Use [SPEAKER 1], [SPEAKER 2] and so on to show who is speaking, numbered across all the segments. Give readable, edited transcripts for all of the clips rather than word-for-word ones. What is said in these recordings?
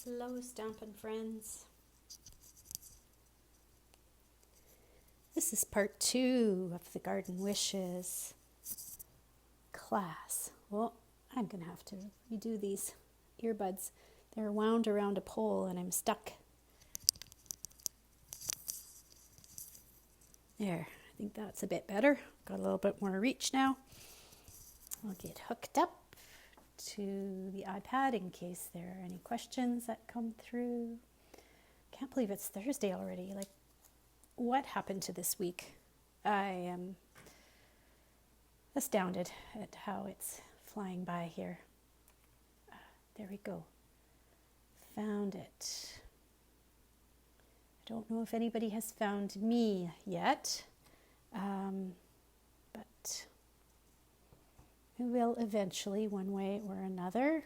[SPEAKER 1] Hello, Stampin' Friends. This is part 2 of the Garden Wishes class. Well, I'm going to have to redo these earbuds. They're wound around a pole and I'm stuck. There, I think that's a bit better. Got a little bit more reach now. I'll get hooked up to the iPad in case there are any questions that come through. Can't believe it's Thursday already. Like, what happened to this week? I am astounded at how it's flying by here. There we go. Found it. I don't know if anybody has found me yet, but we will eventually, one way or another.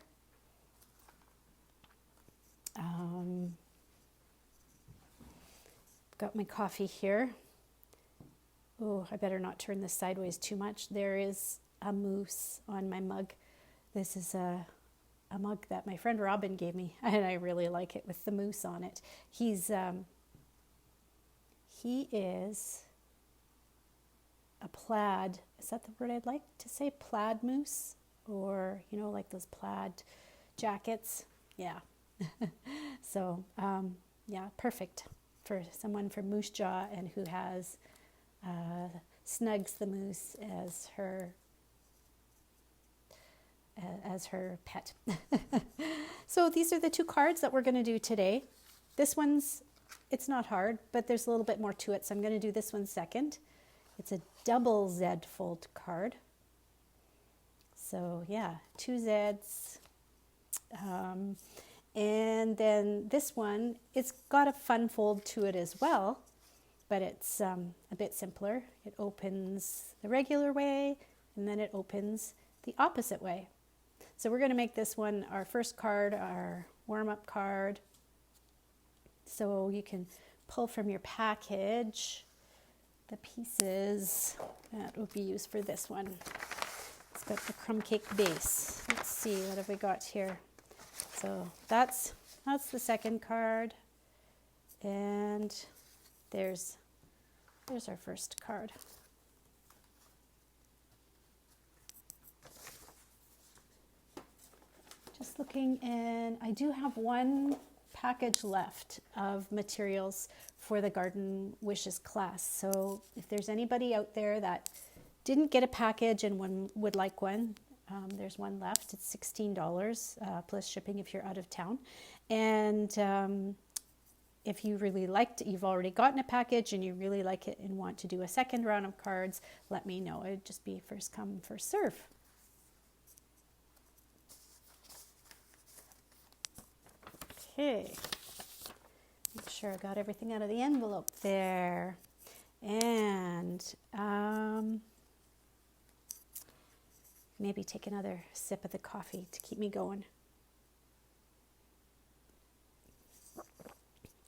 [SPEAKER 1] Got my coffee here. Oh, I better not turn this sideways too much. There is a moose on my mug. This is a mug that my friend Robin gave me, and I really like it with the moose on it. He is a plaid. Is that the word I'd like to say? Plaid moose, or like those plaid jackets. Yeah. So yeah, perfect for someone from Moose Jaw and who has Snugs the moose as her pet. So these are the 2 cards that we're going to do today. This one's, it's not hard, but there's a little bit more to it, so I'm going to do this one second. It's a double Z fold card. So yeah, 2 Zs. And then this one, it's got a fun fold to it as well, but it's a bit simpler. It opens the regular way, and then it opens the opposite way. So we're going to make this one our first card, our warm-up card. So you can pull from your package the pieces that will be used for this one. It's got the crumb cake base. Let's see, what have we got here? So that's the second card, and there's our first card. Just looking, and I do have one package left of materials for the Garden Wishes class. So if there's anybody out there that didn't get a package and would like one, there's one left. It's $16 plus shipping if you're out of town. And if you really liked it, you've already gotten a package and you really like it and want to do a second round of cards, let me know. It'd just be first come, first serve. Okay. Make sure I got everything out of the envelope there. And maybe take another sip of the coffee to keep me going.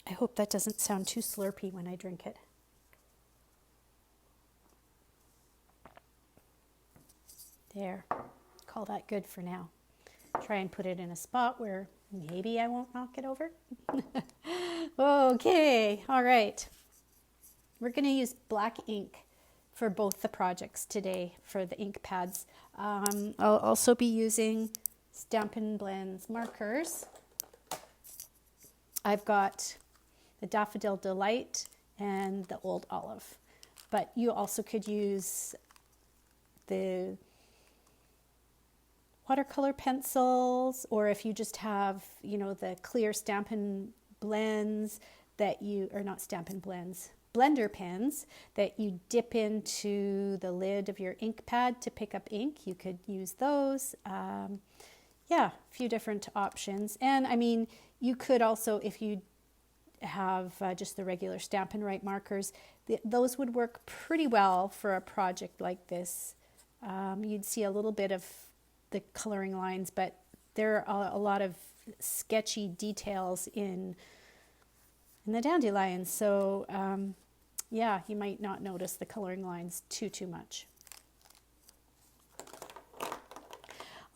[SPEAKER 1] I hope that doesn't sound too slurpy when I drink it. There, call that good for now. Try and put it in a spot where maybe I won't knock it over. Okay, all right. We're going to use black ink for both the projects today for the ink pads. I'll also be using Stampin' Blends markers. I've got the Daffodil Delight and the Old Olive, but you also could use the watercolor pencils, or if you just have, the clear Stampin' Blends that you, or not Stampin' Blends, blender pens that you dip into the lid of your ink pad to pick up ink. You could use those. Yeah, a few different options. And I mean, you could also, if you have just the regular Stampin' Write markers, those would work pretty well for a project like this. You'd see a little bit of the coloring lines, but there are a lot of sketchy details in the dandelions. So yeah, you might not notice the coloring lines too much.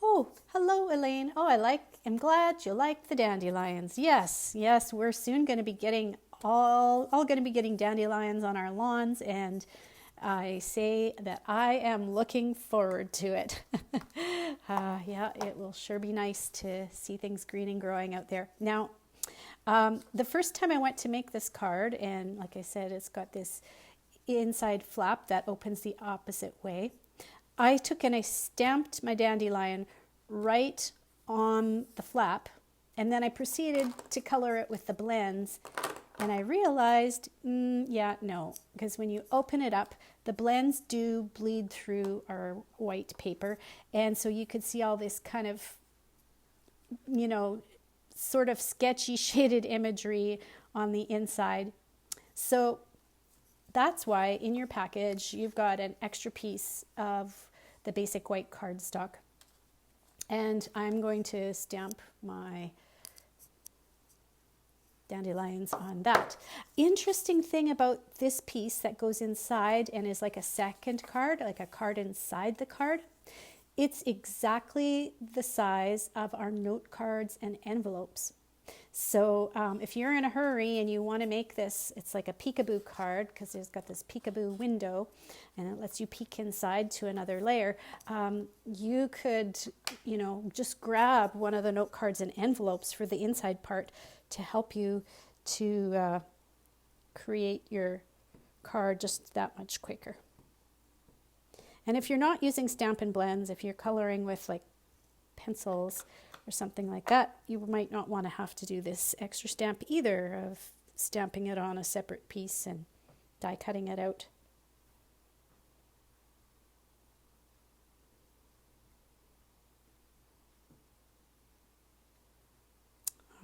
[SPEAKER 1] Oh, hello, Elaine. Oh, I'm glad you like the dandelions. Yes, yes, we're soon going to be getting all going to be getting dandelions on our lawns, and I say that I am looking forward to it. Yeah, it will sure be nice to see things green and growing out there. Now, the first time I went to make this card, and like I said, it's got this inside flap that opens the opposite way. I took and I stamped my dandelion right on the flap, and then I proceeded to color it with the blends, and I realized, yeah, no, because when you open it up, the blends do bleed through our white paper, and so you could see all this kind of, sort of sketchy shaded imagery on the inside. So that's why in your package you've got an extra piece of the basic white cardstock. And I'm going to stamp my dandelions on that. Interesting thing about this piece that goes inside and is like a second card, like a card inside the card, it's exactly the size of our note cards and envelopes. So if you're in a hurry and you want to make this, it's like a peekaboo card because it's got this peekaboo window and it lets you peek inside to another layer. You could, just grab one of the note cards and envelopes for the inside part to help you to create your card just that much quicker. And if you're not using Stampin' Blends, if you're coloring with like pencils or something like that, you might not want to have to do this extra stamp either of stamping it on a separate piece and die cutting it out.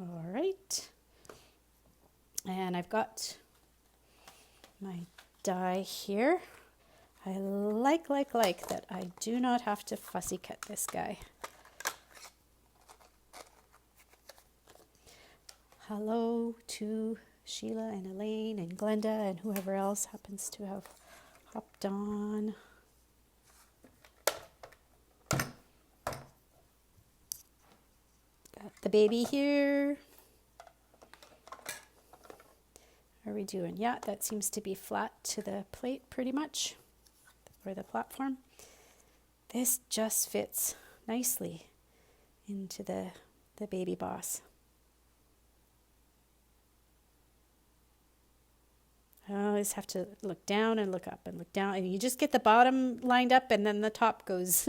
[SPEAKER 1] All right. And I've got my die here. I like that I do not have to fussy cut this guy. Hello to Sheila and Elaine and Glenda and whoever else happens to have hopped on. Got the baby here. How are we doing? Yeah, that seems to be flat to the plate pretty much, or the platform. This just fits nicely into the baby boss. I always have to look down and look up and look down, and you just get the bottom lined up and then the top goes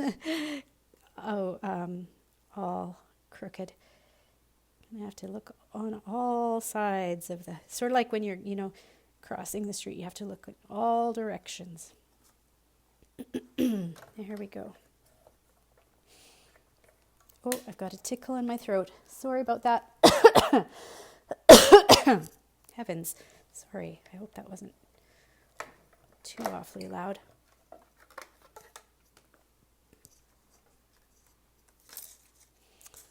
[SPEAKER 1] all crooked. And I have to look on all sides of sort of like when you're, crossing the street, you have to look in all directions. Here we go. Oh, I've got a tickle in my throat. Sorry about that. Heavens. Sorry. I hope that wasn't too awfully loud.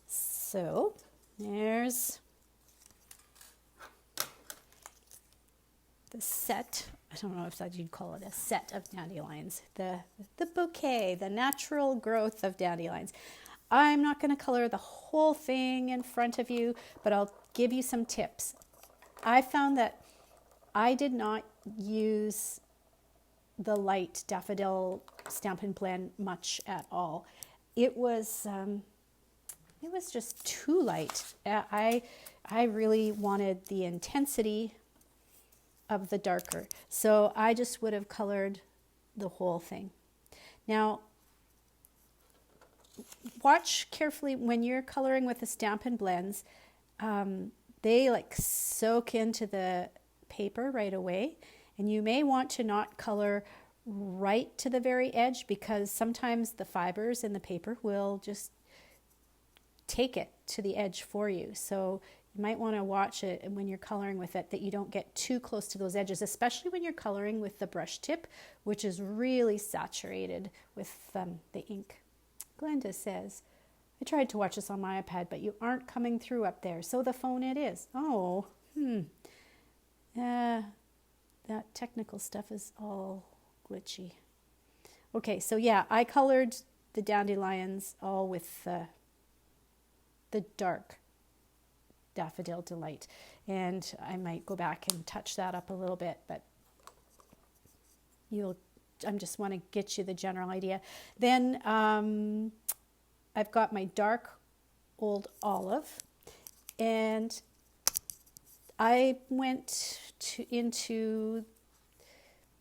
[SPEAKER 1] So, there's the set. I don't know if you'd call it a set of dandelions. The bouquet, the natural growth of dandelions. I'm not going to color the whole thing in front of you, but I'll give you some tips. I found that I did not use the light daffodil Stampin' Blend much at all. It was just too light. I really wanted the intensity of the darker. So I just would have colored the whole thing. Now, watch carefully when you're coloring with the Stampin' Blends. They like soak into the paper right away, and you may want to not color right to the very edge because sometimes the fibers in the paper will just take it to the edge for you. So you might want to watch it when you're coloring with it that you don't get too close to those edges, especially when you're coloring with the brush tip, which is really saturated with the ink. Glenda says, I tried to watch this on my iPad, but you aren't coming through up there. So the phone it is. Oh, that technical stuff is all glitchy. Okay, so yeah, I colored the dandelions all with the dark Daffodil Delight. And I might go back and touch that up a little bit, but I just want to get you the general idea. Then I've got my dark Old Olive, and I went into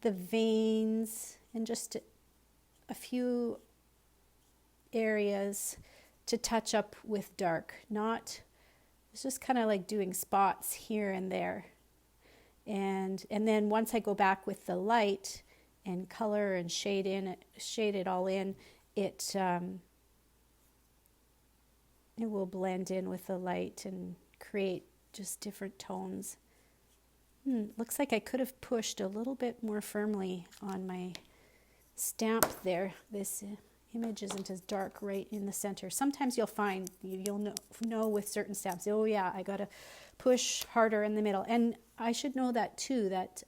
[SPEAKER 1] the veins and just a few areas to touch up with dark. It's just kind of like doing spots here and there. And then once I go back with the light and color and shade it all in, it will blend in with the light and create just different tones. Looks like I could have pushed a little bit more firmly on my stamp there. This image isn't as dark right in the center. Sometimes you'll find, you'll know with certain stamps, oh yeah, I got to push harder in the middle. And I should know that too, that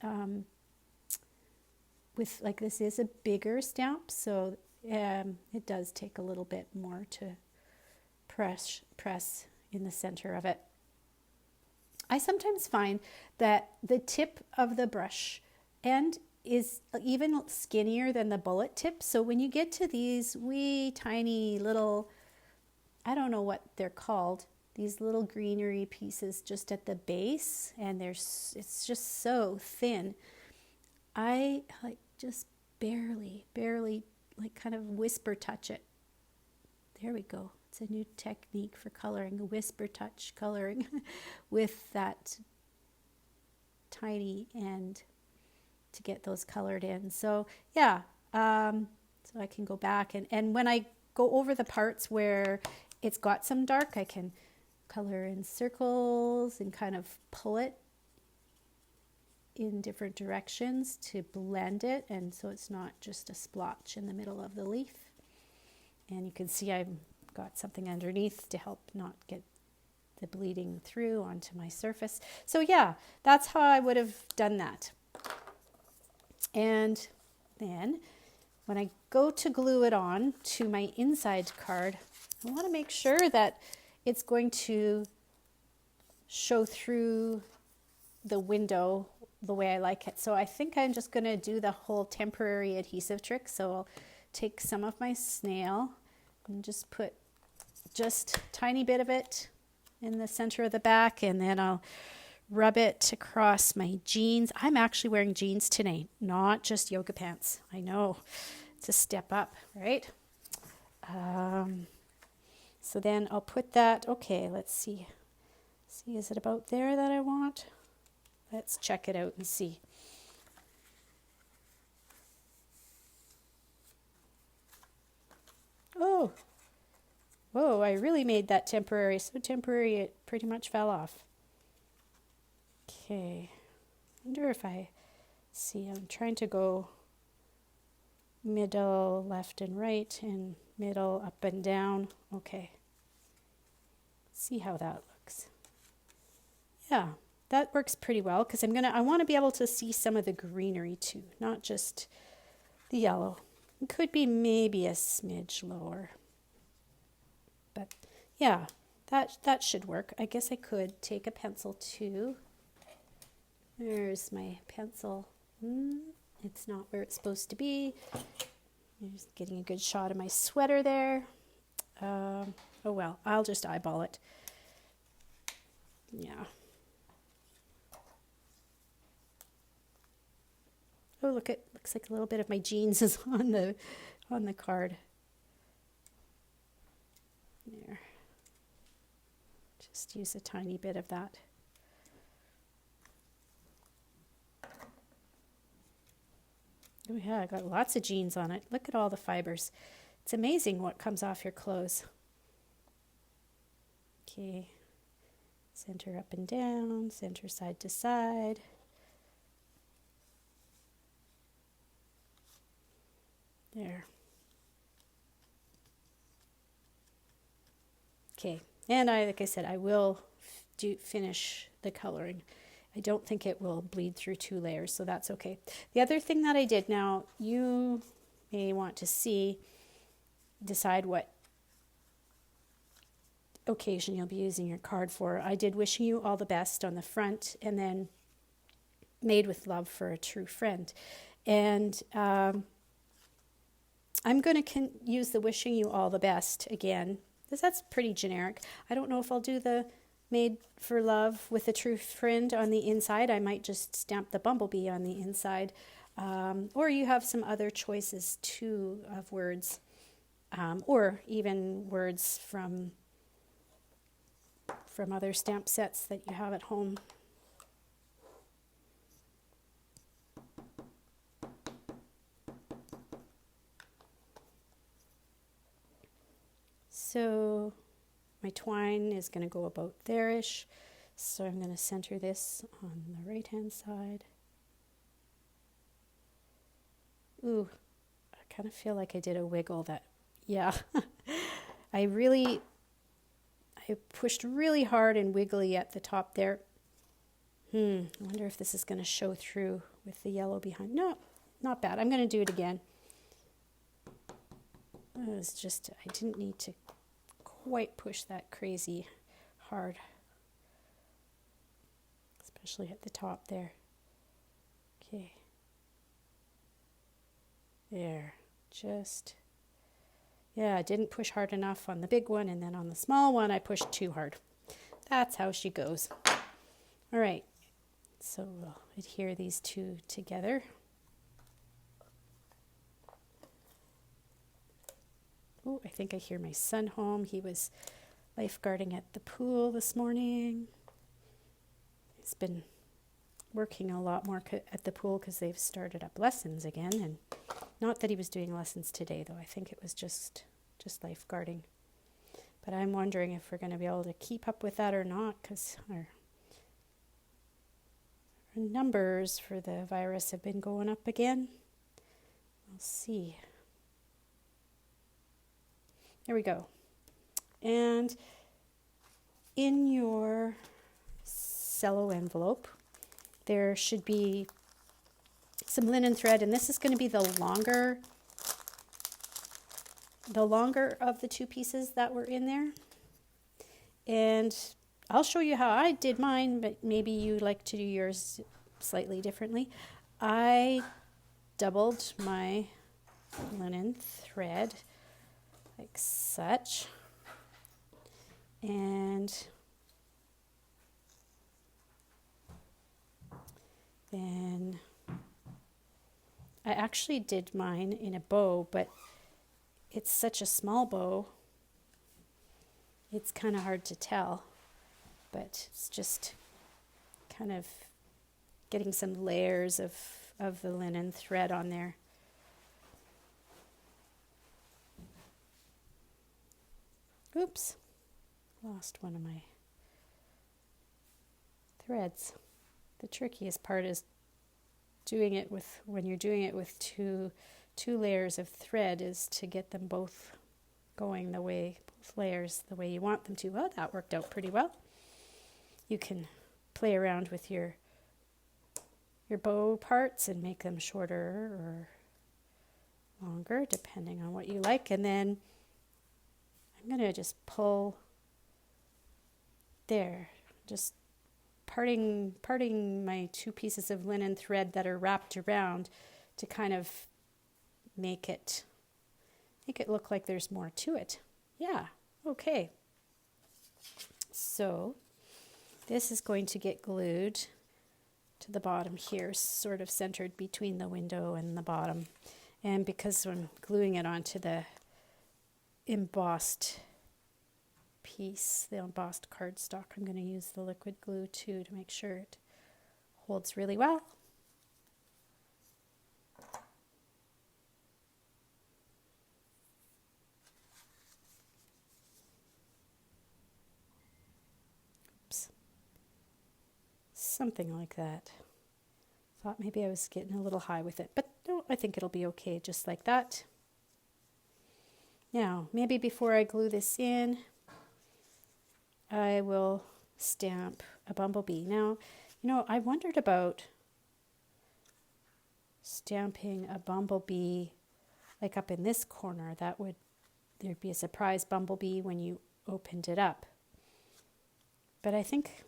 [SPEAKER 1] with, like, this is a bigger stamp, so it does take a little bit more to press in the center of it. I sometimes find that the tip of the brush end is even skinnier than the bullet tip. So when you get to these wee tiny little, I don't know what they're called, these little greenery pieces just at the base, and it's just so thin. I like just barely like kind of whisper touch it. There we go. It's a new technique for coloring, a whisper touch coloring with that tiny end to get those colored in. So yeah, so I can go back and when I go over the parts where it's got some dark, I can color in circles and kind of pull it in different directions to blend it, and so it's not just a splotch in the middle of the leaf. And you can see I've got something underneath to help not get the bleeding through onto my surface. So yeah, that's how I would have done that. And then when I go to glue it on to my inside card, I want to make sure that it's going to show through the window the way I like it. So I think I'm just going to do the whole temporary adhesive trick. So I'll take some of my snail and just put just a tiny bit of it in the center of the back, and then I'll rub it across my jeans. I'm actually wearing jeans today, not just yoga pants. I know, it's a step up, right? So then I'll put that, okay, let's see. Is it about there that I want? Let's check it out and see. Oh, whoa, I really made that temporary. So temporary it pretty much fell off. Okay, I wonder if I'm trying to go middle, left and right, and middle, up and down. Okay, see how that looks. Yeah, that works pretty well because I want to be able to see some of the greenery too, not just the yellow. It could be maybe a smidge lower, but yeah, that should work. I guess I could take a pencil too. There's my pencil. It's not where it's supposed to be. I'm just getting a good shot of my sweater there. Oh well, I'll just eyeball it. Yeah. Oh, look, it looks like a little bit of my jeans is on the card. There. Just use a tiny bit of that. Oh yeah, I got lots of jeans on it. Look at all the fibers. It's amazing what comes off your clothes. Okay. Center up and down, center side to side. There. Okay, and like I said, I will finish the coloring. I don't think it will bleed through 2 layers, so that's okay. The other thing that I did, now you may want to see, decide what occasion you'll be using your card for. I did wishing you all the best on the front, and then made with love for a true friend. And I'm going to use the wishing you all the best again, because that's pretty generic. I don't know if I'll do the made for love with a true friend on the inside. I might just stamp the bumblebee on the inside. Or you have some other choices too of words, or even words from other stamp sets that you have at home. So my twine is going to go about there-ish. So I'm going to center this on the right-hand side. Ooh, I kind of feel like I did a wiggle that, yeah. I pushed really hard and wiggly at the top there. I wonder if this is going to show through with the yellow behind. No, not bad. I'm going to do it again. It was just, I didn't need to quite push that crazy hard, especially at the top there. Okay. There, just, yeah, I didn't push hard enough on the big one, and then on the small one I pushed too hard. That's how she goes. All right, so we'll adhere these two together. Oh, I think I hear my son home. He was lifeguarding at the pool this morning. He's been working a lot more at the pool because they've started up lessons again, and not that he was doing lessons today, though. I think it was just lifeguarding. But I'm wondering if we're going to be able to keep up with that or not, because our numbers for the virus have been going up again. We'll see. There we go. And in your cello envelope, there should be some linen thread, and this is going to be the longer of the two pieces that were in there. And I'll show you how I did mine, but maybe you like to do yours slightly differently. I doubled my linen thread like such, and then I actually did mine in a bow, but it's such a small bow, it's kind of hard to tell, but it's just kind of getting some layers of the linen thread on there. Oops, lost one of my threads. The trickiest part is when you're doing it with two layers of thread, is to get them both going both layers the way you want them to. Well, that worked out pretty well. You can play around with your bow parts and make them shorter or longer, depending on what you like. And then I'm going to just pull there, just parting my two pieces of linen thread that are wrapped around to kind of make it look like there's more to it. Yeah, okay. So this is going to get glued to the bottom here, sort of centered between the window and the bottom. And because I'm gluing it onto the embossed piece, the embossed cardstock, I'm going to use the liquid glue too to make sure it holds really well. Oops. Something like that. Thought maybe I was getting a little high with it, but no, I think it'll be okay just like that. Now, maybe before I glue this in, I will stamp a bumblebee. Now, I wondered about stamping a bumblebee like up in this corner. That would there'd be a surprise bumblebee when you opened it up. But I think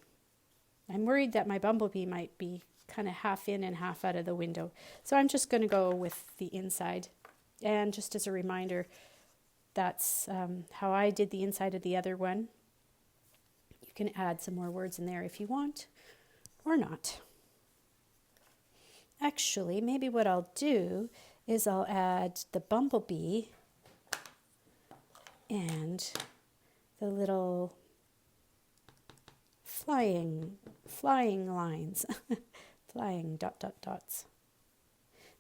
[SPEAKER 1] I'm worried that my bumblebee might be kind of half in and half out of the window. So I'm just going to go with the inside. And just as a reminder, that's how I did the inside of the other one. You can add some more words in there if you want or not. Actually, maybe what I'll do is I'll add the bumblebee and the little flying lines, flying dots.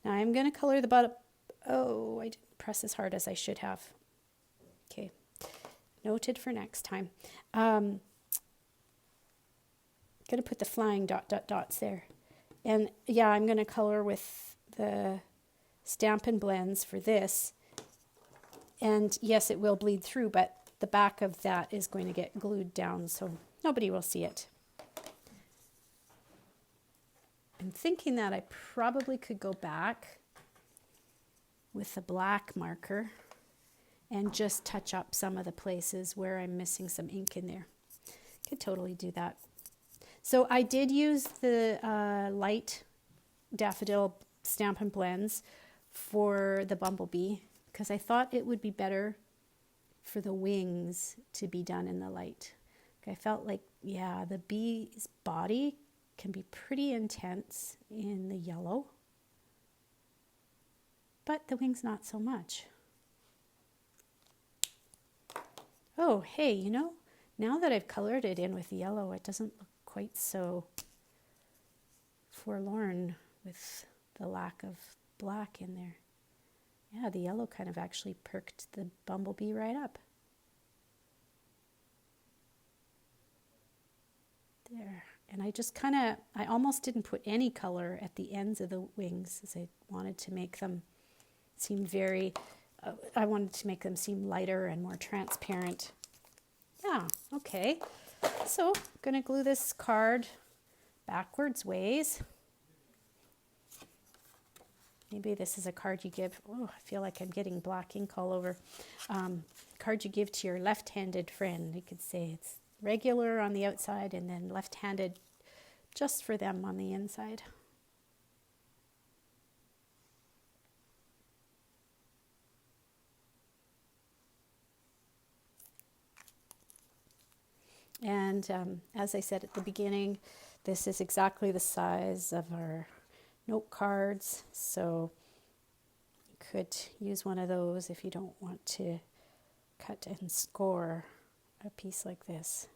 [SPEAKER 1] Now I'm going to color the bottom. Oh, I didn't press as hard as I should have. Okay, noted for next time. Going to put the flying dots there. And yeah, I'm going to color with the Stampin' Blends for this. And yes, it will bleed through, but the back of that is going to get glued down, so nobody will see it. I'm thinking that I probably could go back with the black marker and just touch up some of the places where I'm missing some ink in there. Could totally do that. So I did use the light daffodil Stampin' Blends for the bumblebee because I thought it would be better for the wings to be done in the light. I felt like, yeah, the bee's body can be pretty intense in the yellow, but the wings not so much. Oh, hey, you know, now that I've colored it in with yellow, it doesn't look quite so forlorn with the lack of black in there. Yeah, the yellow kind of actually perked the bumblebee right up. There. And I just I almost didn't put any color at the ends of the wings as I wanted to make them seem I wanted to make them seem lighter and more transparent. Yeah, okay. So I'm going to glue this card backwards ways. Maybe this is a card you give, oh, I feel like I'm getting black ink all over. Card you give to your left-handed friend. You could say it's regular on the outside and then left-handed just for them on the inside. And as I said at the beginning, this is exactly the size of our note cards, so you could use one of those if you don't want to cut and score a piece like this.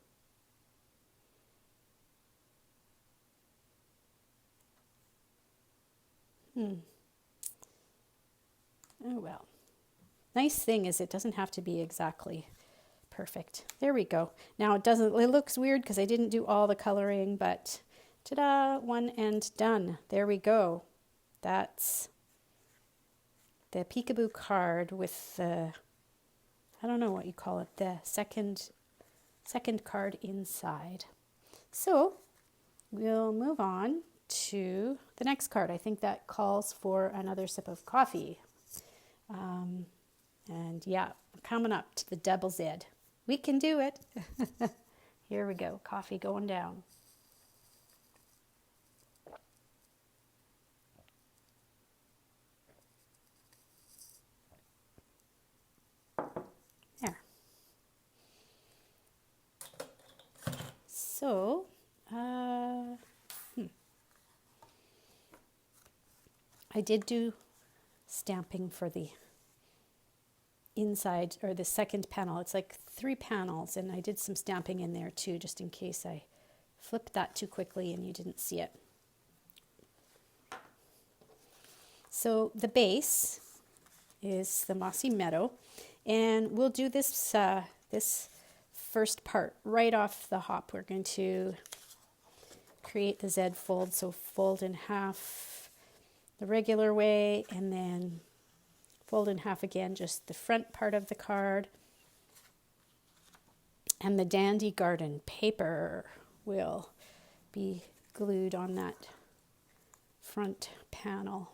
[SPEAKER 1] Oh well. Nice thing is it doesn't have to be exactly perfect. There we go. Now it looks weird because I didn't do all the coloring, but ta-da, one end done. There we go. That's the Peekaboo card with the, I don't know what you call it, the second card inside. So we'll move on to the next card. I think that calls for another sip of coffee. And yeah, coming up to the double Z. We can do it. Here we go. Coffee going down. There. So, I did do stamping for the inside or the second panel. It's like 3 panels, and I did some stamping in there too, just in case I flipped that too quickly and you didn't see it. So the base is the Mossy Meadow, and we'll do this this first part right off the hop. We're going to create the Z fold, so fold in half the regular way and then fold in half again, just the front part of the card. And the Dandy Garden paper will be glued on that front panel.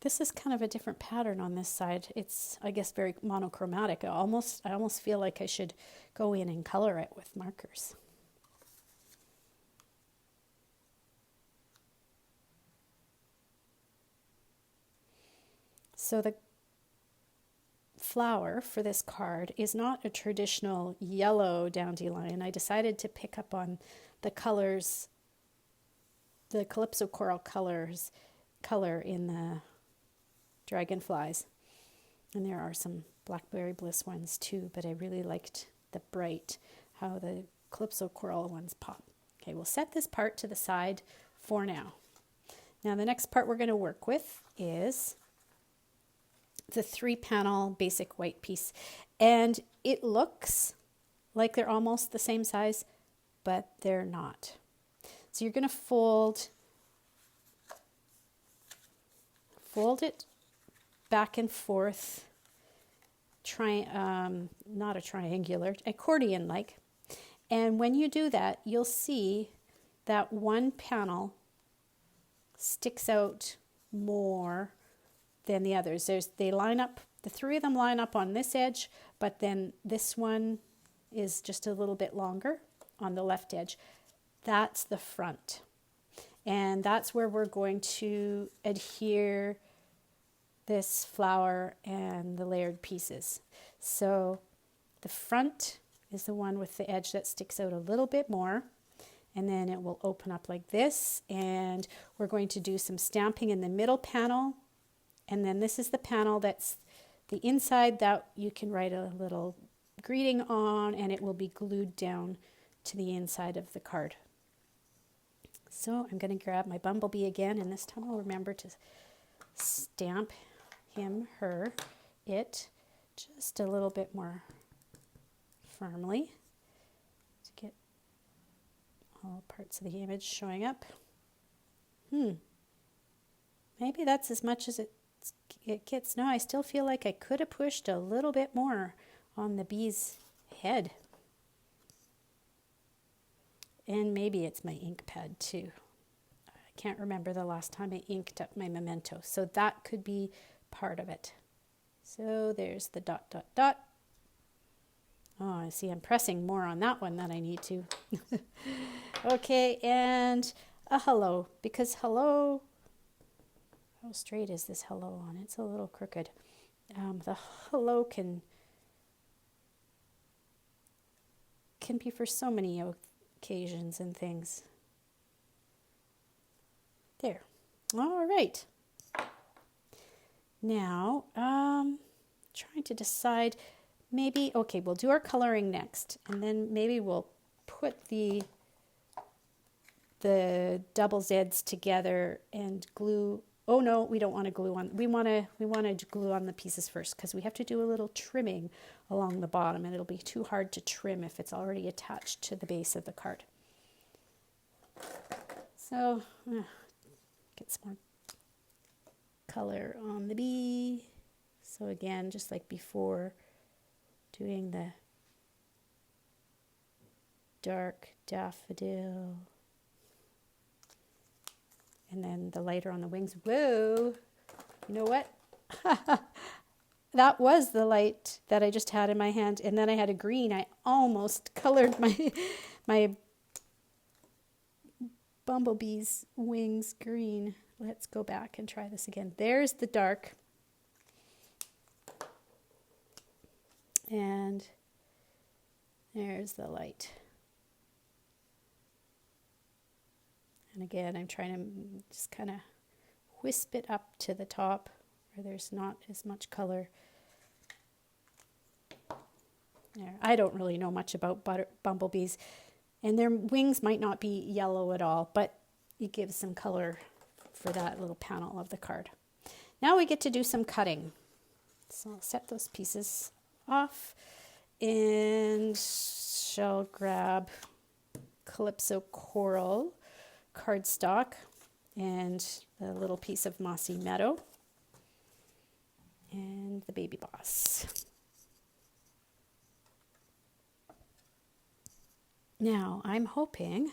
[SPEAKER 1] This is kind of a different pattern on this side. It's, I guess, very monochromatic. I almost feel like I should go in and color it with markers. So the flower for this card is not a traditional yellow dandelion. I decided to pick up on the colors, the Calypso Coral color in the dragonflies. And there are some Blackberry Bliss ones too, but I really liked the bright, how the Calypso Coral ones pop. Okay, we'll set this part to the side for now. Now the next part we're going to work with is the 3-panel basic white piece. And it looks like they're almost the same size, but they're not. So you're going to fold it back and forth, not a triangular, accordion-like. And when you do that, you'll see that one panel sticks out more than the others. They line up, the 3 of them line up on this edge, but then this one is just a little bit longer on the left edge. That's the front. And that's where we're going to adhere this flower and the layered pieces. So the front is the one with the edge that sticks out a little bit more, and then it will open up like this, and we're going to do some stamping in the middle panel, and then this is the panel that's the inside that you can write a little greeting on, and it will be glued down to the inside of the card. So I'm going to grab my bumblebee again, and this time I'll remember to stamp him, her, it just a little bit more firmly to get all parts of the image showing up. Maybe that's as much as it gets. No, I still feel like I could have pushed a little bit more on the bee's head. And maybe it's my ink pad too. I can't remember the last time I inked up my memento, so that could be part of it. So there's the dot, dot, dot. Oh, I see I'm pressing more on that one than I need to. Okay, and a hello, because hello, how straight is this hello on? It's a little crooked. The hello can be for so many occasions and things. There. All right. Now, trying to decide, maybe, okay, we'll do our coloring next, and then maybe we'll put the double Zs together and glue. Oh no, we don't want to glue on. We want to glue on the pieces first, because we have to do a little trimming along the bottom, and it'll be too hard to trim if it's already attached to the base of the card. So, get some more color on the bee. So again, just like before, doing the dark daffodil, and then the lighter on the wings. Whoa, you know what? That was the light that I just had in my hand, and then I had a green. I almost colored my bumblebee's wings green. Let's go back and try this again. There's the dark. And there's the light. And again, I'm trying to just kind of wisp it up to the top where there's not as much color. There. I don't really know much about bumblebees, and their wings might not be yellow at all, but it gives some color for that little panel of the card. Now we get to do some cutting. So I'll set those pieces off, and shall grab Calypso Coral cardstock and a little piece of Mossy Meadow and the Baby Boss. Now I'm hoping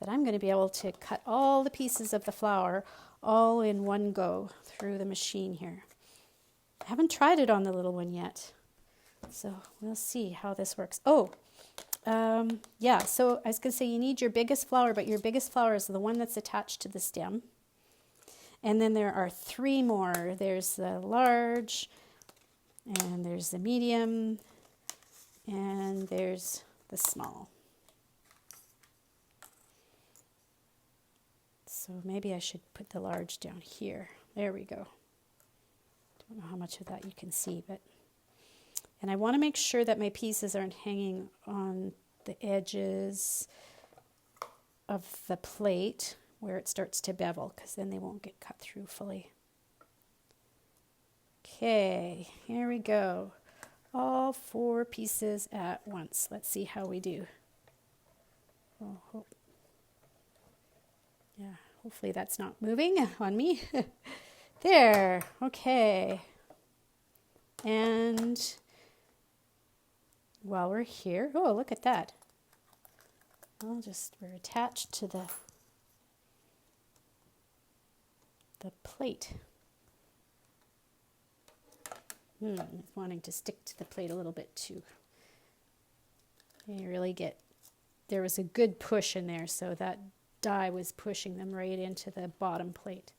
[SPEAKER 1] that I'm going to be able to cut all the pieces of the flower all in one go through the machine here. I haven't tried it on the little one yet, so we'll see how this works. Yeah, so I was going to say you need your biggest flower, but your biggest flower is the one that's attached to the stem. And then there are 3 more. There's the large, and there's the medium, and there's the small. So maybe I should put the large down here. There we go. Don't know how much of that you can see, but... And I want to make sure that my pieces aren't hanging on the edges of the plate where it starts to bevel, because then they won't get cut through fully. Okay, here we go. All 4 pieces at once. Let's see how we do. Yeah, hopefully that's not moving on me. There, okay. And while we're here, oh, look at that. We're attached to the plate. Wanting to stick to the plate a little bit too. You really there was a good push in there, so that die was pushing them right into the bottom plate.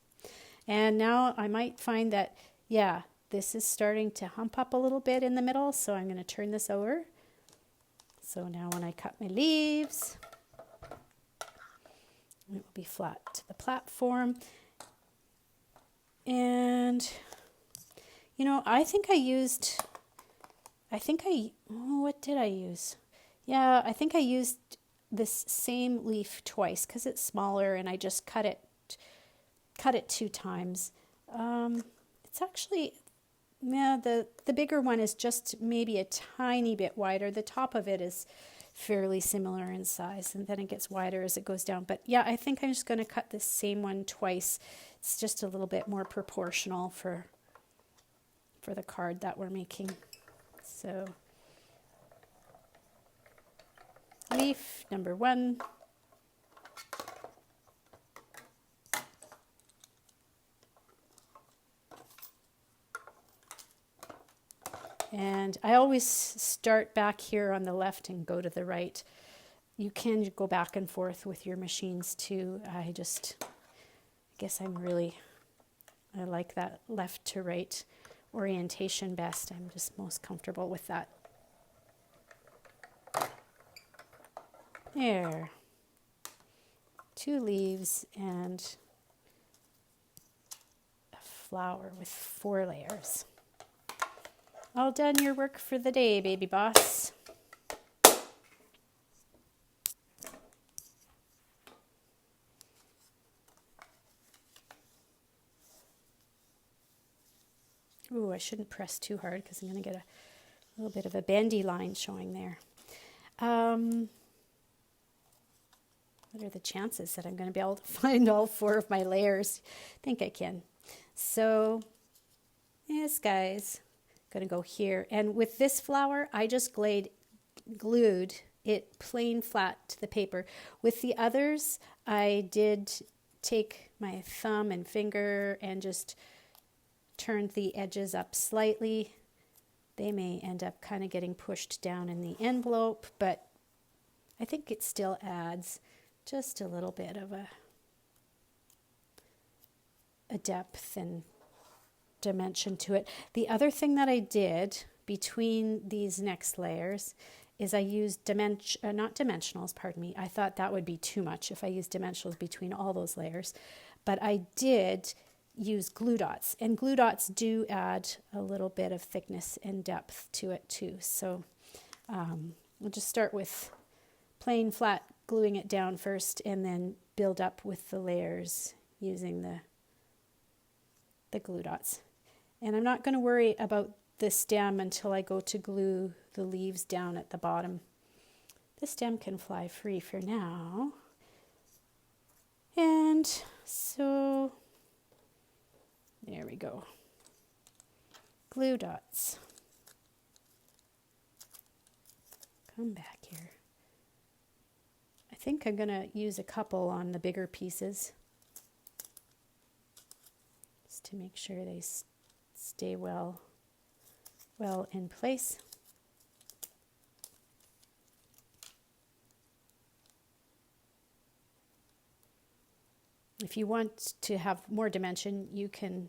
[SPEAKER 1] And now I might find that, yeah, this is starting to hump up a little bit in the middle, so I'm going to turn this over. So now when I cut my leaves, it will be flat to the platform. And, you know, what did I use? Yeah, I think I used this same leaf twice because it's smaller, and I just cut it 2 times. It's actually, yeah, the bigger one is just maybe a tiny bit wider. The top of it is fairly similar in size, and then it gets wider as it goes down. But yeah, I think I'm just going to cut this same one twice. It's just a little bit more proportional for the card that we're making. So leaf number 1. And I always start back here on the left and go to the right. You can go back and forth with your machines too. I guess I like that left to right orientation best. I'm just most comfortable with that. There. 2 leaves and a flower with 4 layers. All done your work for the day, baby boss. Ooh, I shouldn't press too hard because I'm going to get a little bit of a bendy line showing there. What are the chances that I'm going to be able to find all 4 of my layers? I think I can. So, yes, guys. Going to go here, and with this flower I just glued it plain flat to the paper. With the others I did take my thumb and finger and just turned the edges up slightly. They may end up kind of getting pushed down in the envelope, but I think it still adds just a little bit of a depth and dimension to it. The other thing that I did between these next layers is I used not dimensionals, pardon me. I thought that would be too much if I used dimensionals between all those layers, but I did use glue dots, and glue dots do add a little bit of thickness and depth to it too. So we'll just start with plain flat gluing it down first, and then build up with the layers using the glue dots. And I'm not going to worry about the stem until I go to glue the leaves down at the bottom. The stem can fly free for now. And so there we go. Glue dots. Come back here. I think I'm going to use a couple on the bigger pieces just to make sure they stay well in place. If you want to have more dimension, you can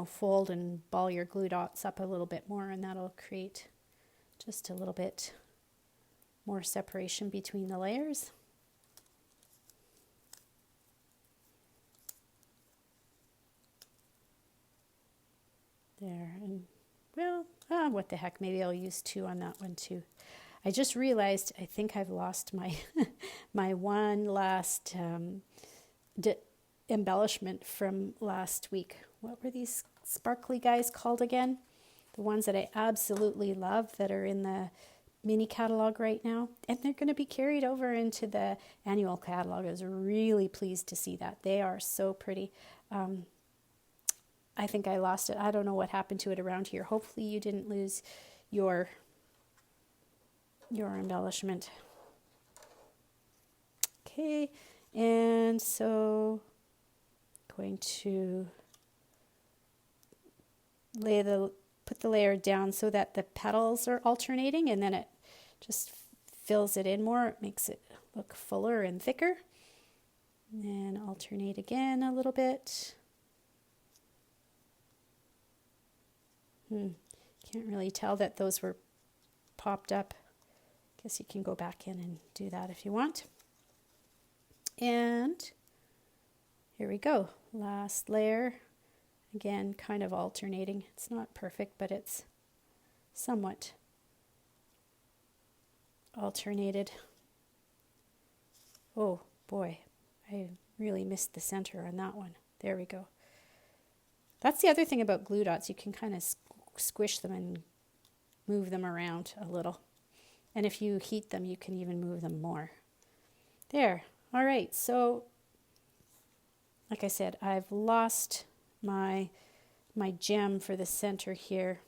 [SPEAKER 1] fold and ball your glue dots up a little bit more, and that'll create just a little bit more separation between the layers. There, and well, what the heck, maybe I'll use 2 on that one too. I just realized I think I've lost my my one last embellishment from last week. What were these sparkly guys called again? The ones that I absolutely love that are in the mini catalog right now. And they're going to be carried over into the annual catalog. I was really pleased to see that. They are so pretty. I think I lost it. I don't know what happened to it around here. Hopefully you didn't lose your embellishment. Okay, and so going to put the layer down so that the petals are alternating, and then it just fills it in more. It makes it look fuller and thicker. And then alternate again a little bit. Can't really tell that those were popped up. Guess you can go back in and do that if you want. And here we go. Last layer. Again, kind of alternating. It's not perfect, but it's somewhat alternated. Oh boy, I really missed the center on that one. There we go. That's the other thing about glue dots. You can kind of squish them and move them around a little. And if you heat them, you can even move them more. There. All right. So, like I said, I've lost my gem for the center here.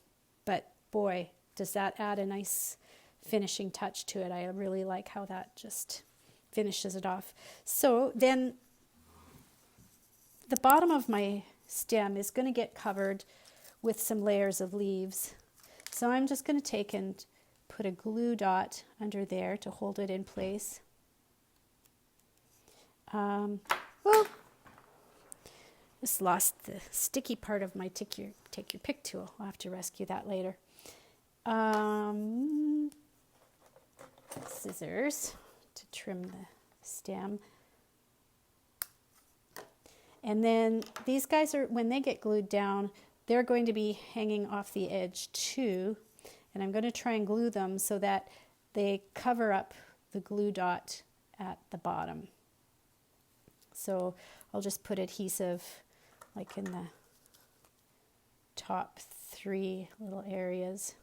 [SPEAKER 1] But boy, does that add a nice finishing touch to it. I really like how that just finishes it off. So then the bottom of my stem is going to get covered with some layers of leaves. So I'm just going to take and put a glue dot under there to hold it in place. Just lost the sticky part of my take your pick tool. I'll have to rescue that later. Scissors to trim the stem. And then these guys are, when they get glued down, they're going to be hanging off the edge too. And I'm going to try and glue them so that they cover up the glue dot at the bottom. So I'll just put adhesive like in the top 3 little areas.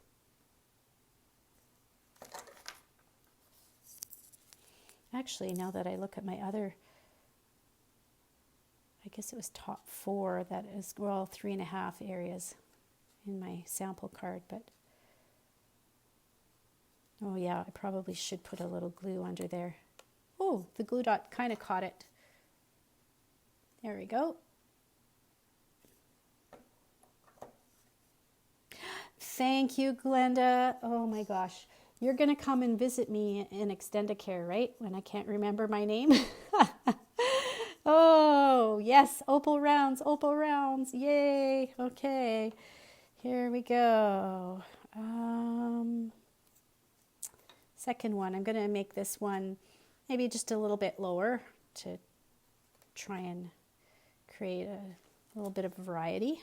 [SPEAKER 1] Actually, now that I look at my other, I guess it was top 4, that is, well, 3.5 areas in my sample card, but oh yeah, I probably should put a little glue under there. Oh, the glue dot kind of caught it. There we go. Thank you, Glenda. Oh my gosh. You're going to come and visit me in Extendicare, right? When I can't remember my name. Oh, yes. Opal rounds. Yay. Okay. Here we go. Second one. I'm going to make this one maybe just a little bit lower to try and create a little bit of variety.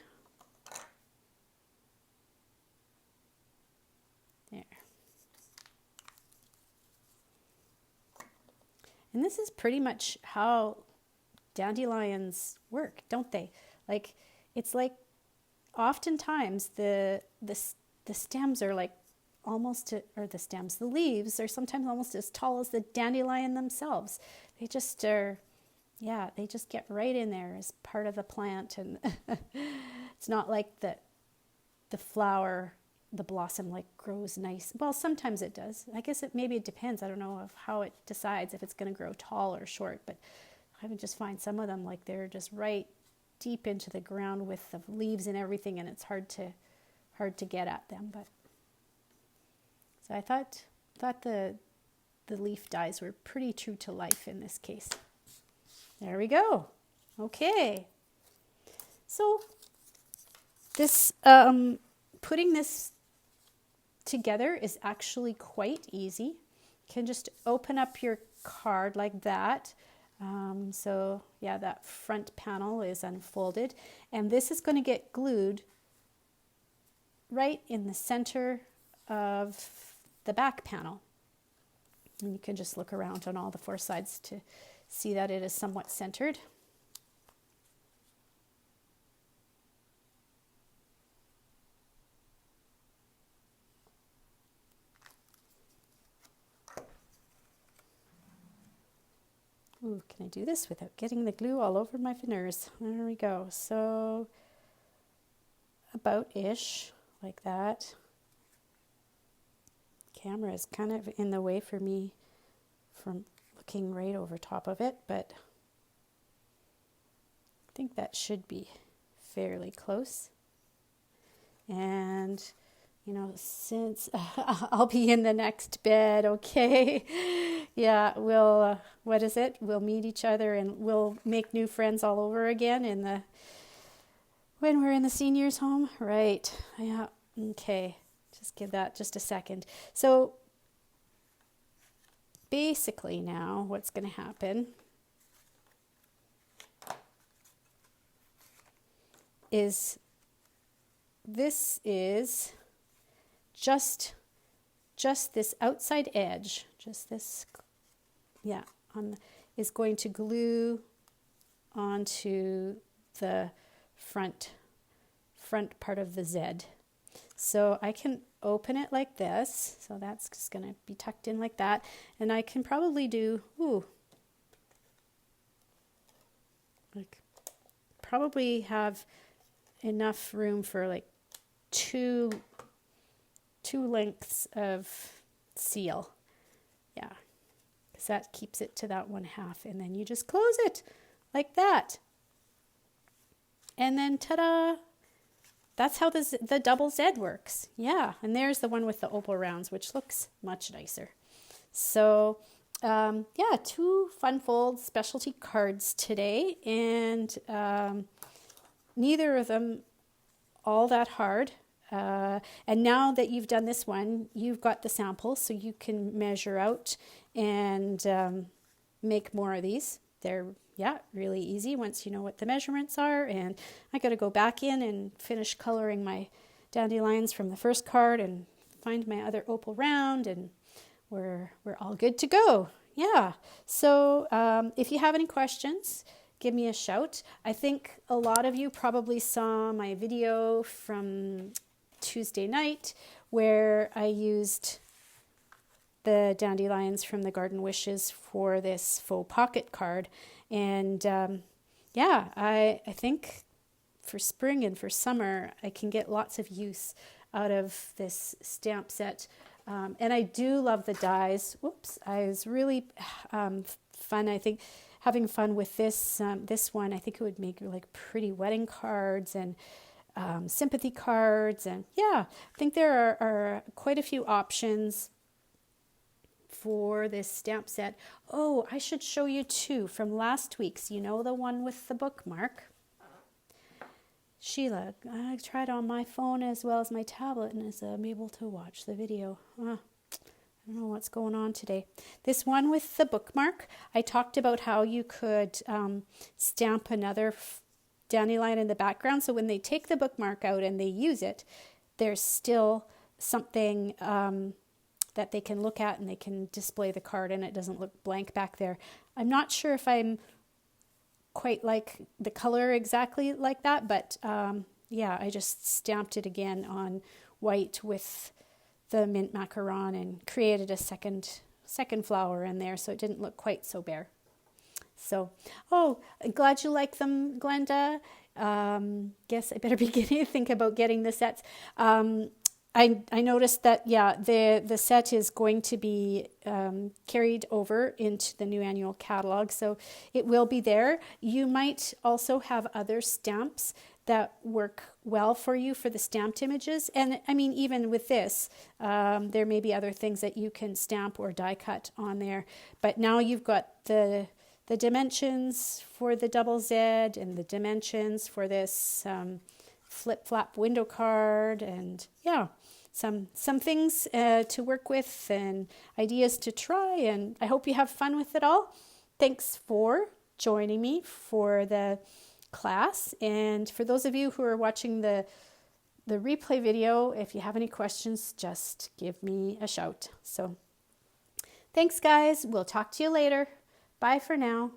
[SPEAKER 1] There. And this is pretty much how dandelions work, don't they? Like, it's like oftentimes the stems are like almost, or the stems, the leaves are sometimes almost as tall as the dandelion themselves. They just are, yeah, they just get right in there as part of the plant. And it's not like the flower the blossom like grows nice. Well, sometimes it does. I guess maybe it depends. I don't know of how it decides if it's going to grow tall or short, but I would just find some of them like they're just right deep into the ground with the leaves and everything, and it's hard to get at them. But so I thought the leaf dies were pretty true to life in this case. There we go. Okay. So this putting this together is actually quite easy. You can just open up your card like that. So yeah, that front panel is unfolded, and this is going to get glued right in the center of the back panel. And you can just look around on all the four sides to see that it is somewhat centered. Ooh, can I do this without getting the glue all over my fingers? There we go. So about-ish, like that. Camera is kind of in the way for me from looking right over top of it, but I think that should be fairly close. And you know, since I'll be in the next bed, okay? Yeah, we'll, what is it? We'll meet each other and we'll make new friends all over again when we're in the seniors' home. Right, yeah, okay. Just give that just a second. So basically now what's going to happen is this is just this outside edge, just this, yeah, is going to glue onto the front part of the Z. So I can open it like this, so that's just going to be tucked in like that, and I can probably do, probably have enough room for like two lengths of seal. Yeah, because that keeps it to that 1/2, and then you just close it like that. And then ta-da! That's how the double Z works. Yeah, and there's the one with the opal rounds, which looks much nicer. So yeah, 2 Fun Fold specialty cards today, and neither of them all that hard. And now that you've done this one, you've got the sample, so you can measure out and make more of these. They're, yeah, really easy once you know what the measurements are. And I got to go back in and finish coloring my dandelions from the first card and find my other opal round, and we're all good to go. Yeah. So if you have any questions, give me a shout. I think a lot of you probably saw my video from Tuesday night where I used the dandelions from the Garden Wishes for this faux pocket card. And yeah, I think for spring and for summer, I can get lots of use out of this stamp set. And I do love the dies. Whoops, I was really fun. I think having fun with this one. I think it would make like pretty wedding cards and sympathy cards. And yeah, I think there are quite a few options for this stamp set. Oh, I should show you 2 from last week's. You know, the one with the bookmark. Sheila, I tried on my phone as well as my tablet, and I'm able to watch the video. I don't know what's going on today. This one with the bookmark, I talked about how you could stamp another dandelion in the background. So when they take the bookmark out and they use it, there's still something that they can look at, and they can display the card, and it doesn't look blank back there. I'm not sure if I'm quite like the color exactly like that, but yeah, I just stamped it again on white with the mint macaron and created a second flower in there, so it didn't look quite so bare. So, oh, I'm glad you like them, Glenda. Guess I better be think about getting the sets. I noticed that, yeah, the set is going to be carried over into the new annual catalog, so it will be there. You might also have other stamps that work well for you for the stamped images. And I mean, even with this, there may be other things that you can stamp or die cut on there. But now you've got the dimensions for the double Z and the dimensions for this flip-flap window card, and yeah, some things to work with and ideas to try, and I hope you have fun with it all. Thanks for joining me for the class, and for those of you who are watching the replay video, if you have any questions, just give me a shout. So thanks guys, we'll talk to you later. Bye for now.